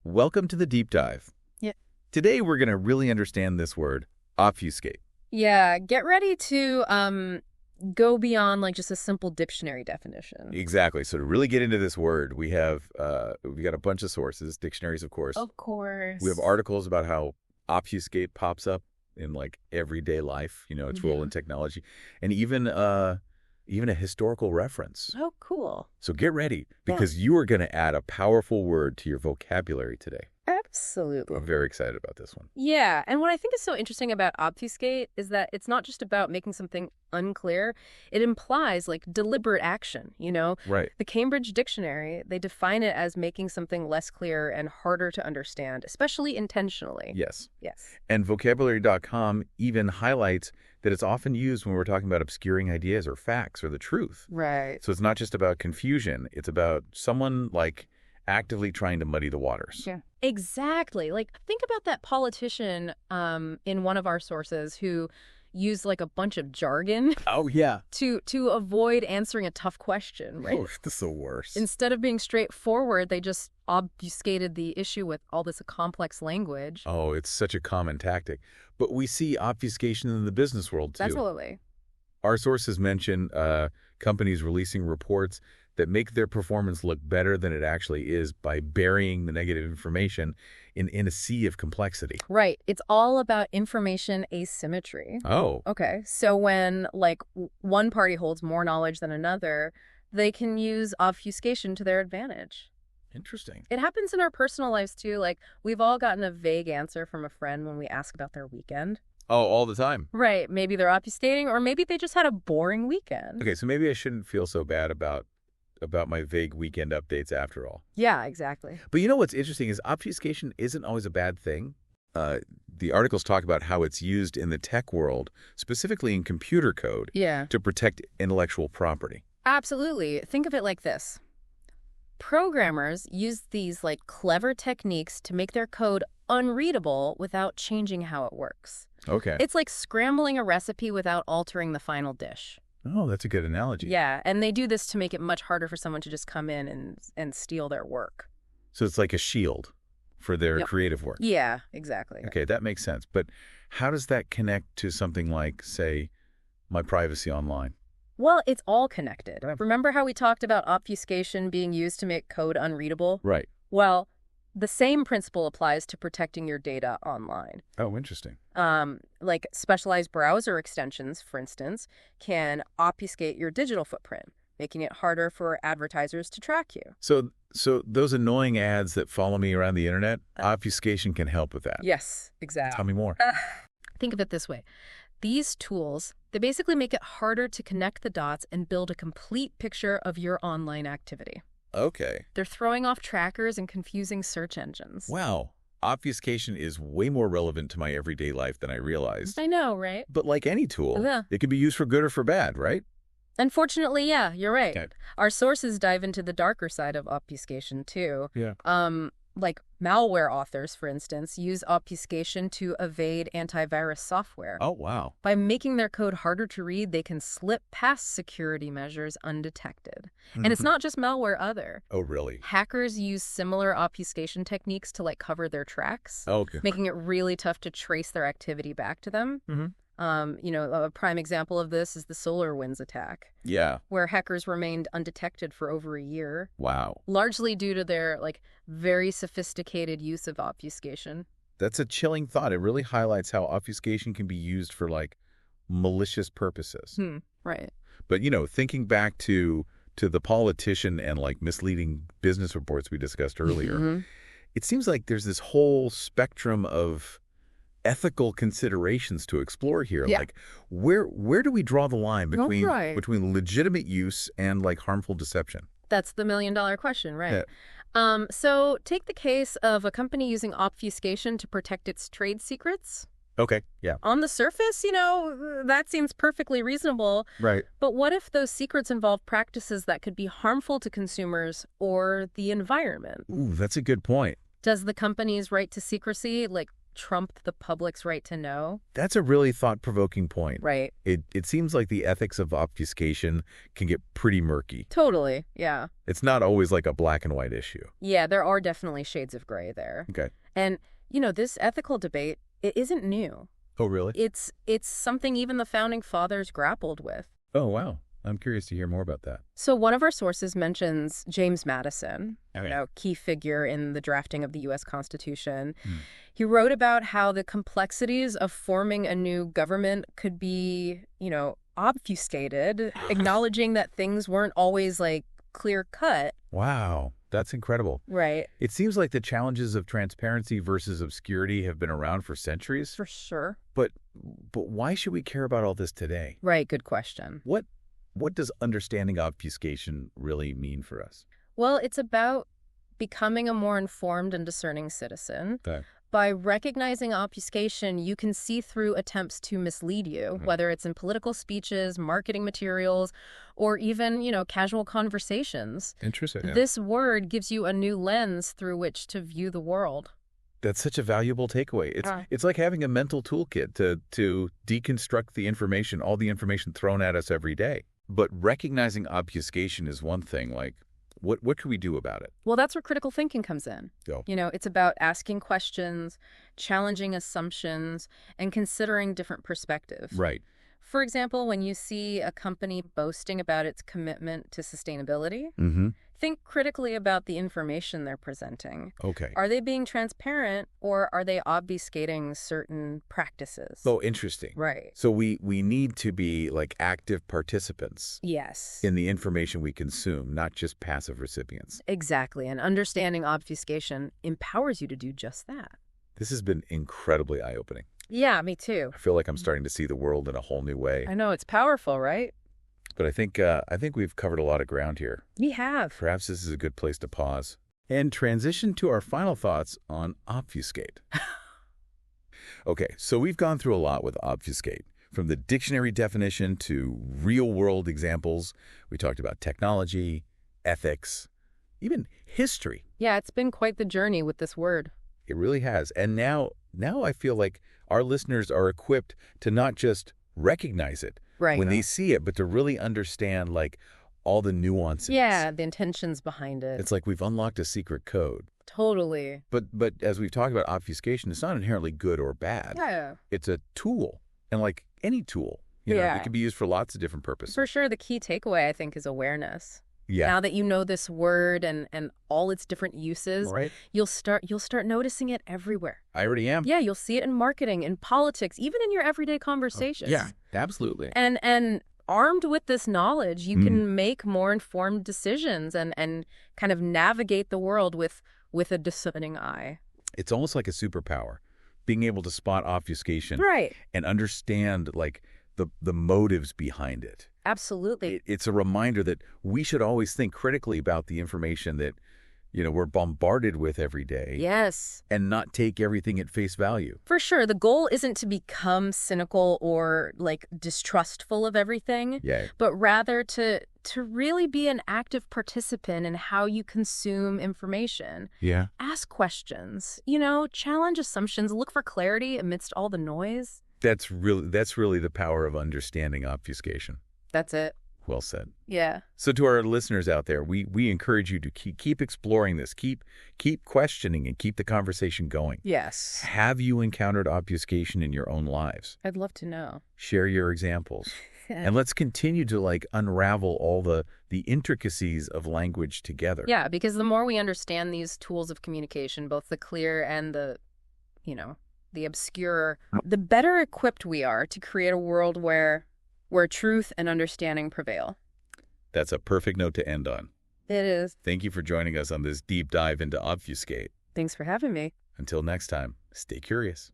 welcome to the deep dive. Yeah. Today we're going to really understand this word, obfuscate. Yeah, get ready to go beyond like just a simple dictionary definition. Exactly. So to really get into this word, we got a bunch of sources, dictionaries, of course. Of course. We have articles about how obfuscate pops up in like everyday life, its role in technology, and even a historical reference. Oh, cool. So get ready, because you are going to add a powerful word to your vocabulary today. Absolutely. I'm very excited about this one. Yeah, and what I think is so interesting about obfuscate is that it's not just about making something unclear. It implies like deliberate action, Right. The Cambridge Dictionary, they define it as making something less clear and harder to understand, especially intentionally. Yes. Yes. And vocabulary.com even highlights that it's often used when we're talking about obscuring ideas or facts or the truth. Right. So it's not just about confusion. It's about someone like actively trying to muddy the waters. Yeah. Exactly. Like, think about that politician in one of our sources who used like a bunch of jargon Oh, yeah. to avoid answering a tough question, right? Oh, this is the worst. Instead of being straightforward, they just obfuscated the issue with all this complex language. Oh, it's such a common tactic. But we see obfuscation in the business world, too. Absolutely. Our sources mention companies releasing reports that make their performance look better than it actually is by burying the negative information in a sea of complexity. Right. It's all about information asymmetry. Oh. Okay. So when like one party holds more knowledge than another, they can use obfuscation to their advantage. Interesting. It happens in our personal lives too. Like, we've all gotten a vague answer from a friend when we ask about their weekend. Oh, all the time. Right. Maybe they're obfuscating, or maybe they just had a boring weekend. Okay, so maybe I shouldn't feel so bad about my vague weekend updates after all. Yeah, exactly. But you know what's interesting is obfuscation isn't always a bad thing. The articles talk about how it's used in the tech world, specifically in computer code, Yeah. to protect intellectual property. Absolutely. Think of it like this. Programmers use these like clever techniques to make their code unreadable without changing how it works. Okay. It's like scrambling a recipe without altering the final dish. Oh, that's a good analogy. Yeah, and they do this to make it much harder for someone to just come in and steal their work. So it's like a shield for their Yep. creative work. Yeah, exactly. Okay, that makes sense. But how does that connect to something like, say, my privacy online? Well, it's all connected. Yeah. Remember how we talked about obfuscation being used to make code unreadable? Right. Well, the same principle applies to protecting your data online. Oh, interesting. Like specialized browser extensions, for instance, can obfuscate your digital footprint, making it harder for advertisers to track you. So those annoying ads that follow me around the internet, obfuscation can help with that. Yes, exactly. Tell me more. Think of it this way. These tools, they basically make it harder to connect the dots and build a complete picture of your online activity. Okay. They're throwing off trackers and confusing search engines. Wow. Obfuscation is way more relevant to my everyday life than I realized. I know, right? But like any tool, Yeah. it can be used for good or for bad, right? Unfortunately, yeah, you're right. Okay. Our sources dive into the darker side of obfuscation, too. Yeah. Like malware authors, for instance, use obfuscation to evade antivirus software. Oh, wow. By making their code harder to read, they can slip past security measures undetected. And it's not just malware either. Oh, really? Hackers use similar obfuscation techniques to like cover their tracks, Okay. making it really tough to trace their activity back to them. A prime example of this is the SolarWinds attack, Yeah. where hackers remained undetected for over a year, Wow. largely due to their like very sophisticated use of obfuscation. That's a chilling thought. It really highlights how obfuscation can be used for like malicious purposes. Right. But, thinking back to the politician and like misleading business reports we discussed earlier, it seems like there's this whole spectrum of ethical considerations to explore here. Yeah. Like, where do we draw the line between Right. between legitimate use and like harmful deception? That's the million-dollar question, right? Yeah. So take the case of a company using obfuscation to protect its trade secrets. Okay. Yeah. On the surface, that seems perfectly reasonable. Right. But what if those secrets involve practices that could be harmful to consumers or the environment? Ooh, that's a good point. Does the company's right to secrecy, like, trump the public's right to know. That's a really thought-provoking point. Right. It seems like the ethics of obfuscation can get pretty murky. Totally, yeah. It's not always like a black and white issue. Yeah, there are definitely shades of gray there. Okay. And, this ethical debate, it isn't new. Oh, really? It's something even the Founding Fathers grappled with. Oh, wow. I'm curious to hear more about that. So one of our sources mentions James Madison, Okay. key figure in the drafting of the U.S. Constitution. He wrote about how the complexities of forming a new government could be, obfuscated, acknowledging that things weren't always, clear-cut. Wow. That's incredible. Right. It seems like the challenges of transparency versus obscurity have been around for centuries. For sure. But why should we care about all this today? Right, good question. What does understanding obfuscation really mean for us? Well, it's about becoming a more informed and discerning citizen. Okay. By recognizing obfuscation, you can see through attempts to mislead you, whether it's in political speeches, marketing materials, or even, casual conversations. Interesting. Yeah. This word gives you a new lens through which to view the world. That's such a valuable takeaway. It's like having a mental toolkit to deconstruct the information, all the information thrown at us every day. But recognizing obfuscation is one thing. Like, what can we do about it? Well, that's where critical thinking comes in. Go. It's about asking questions, challenging assumptions, and considering different perspectives. Right. For example, when you see a company boasting about its commitment to sustainability, think critically about the information they're presenting. Okay. Are they being transparent, or are they obfuscating certain practices? Oh, interesting. Right. So we need to be like active participants Yes. in the information we consume, not just passive recipients. Exactly. And understanding obfuscation empowers you to do just that. This has been incredibly eye-opening. Yeah, me too. I feel like I'm starting to see the world in a whole new way. I know, it's powerful, right? But I think we've covered a lot of ground here. We have. Perhaps this is a good place to pause and transition to our final thoughts on obfuscate. Okay, so we've gone through a lot with obfuscate. From the dictionary definition to real-world examples, we talked about technology, ethics, even history. Yeah, it's been quite the journey with this word. It really has. And now I feel like our listeners are equipped to not just recognize it when they see it, but to really understand all the nuances. Yeah, the intentions behind it. It's like we've unlocked a secret code. Totally. But as we've talked about obfuscation, it's not inherently good or bad. Yeah. It's a tool. And like any tool, it can be used for lots of different purposes. For sure, the key takeaway, I think, is awareness. Yeah. Now that you know this word and all its different uses, Right. you'll start noticing it everywhere. I already am. Yeah, you'll see it in marketing, in politics, even in your everyday conversations. Yeah, absolutely. And armed with this knowledge, you can make more informed decisions and kind of navigate the world with a discerning eye. It's almost like a superpower, being able to spot obfuscation Right. and understand the motives behind it. Absolutely. It's a reminder that we should always think critically about the information that, we're bombarded with every day. Yes. And not take everything at face value. For sure. The goal isn't to become cynical or distrustful of everything, Yeah. but rather to really be an active participant in how you consume information. Yeah. Ask questions, challenge assumptions, look for clarity amidst all the noise. That's really the power of understanding obfuscation. That's it. Well said. Yeah. So to our listeners out there, we encourage you to keep exploring this, keep questioning, and keep the conversation going. Yes. Have you encountered obfuscation in your own lives? I'd love to know. Share your examples. And let's continue to unravel all the intricacies of language together. Yeah, because the more we understand these tools of communication, both the clear and the obscure, the better equipped we are to create a world where truth and understanding prevail. That's a perfect note to end on. It is. Thank you for joining us on this deep dive into Obfuscate. Thanks for having me. Until next time, stay curious.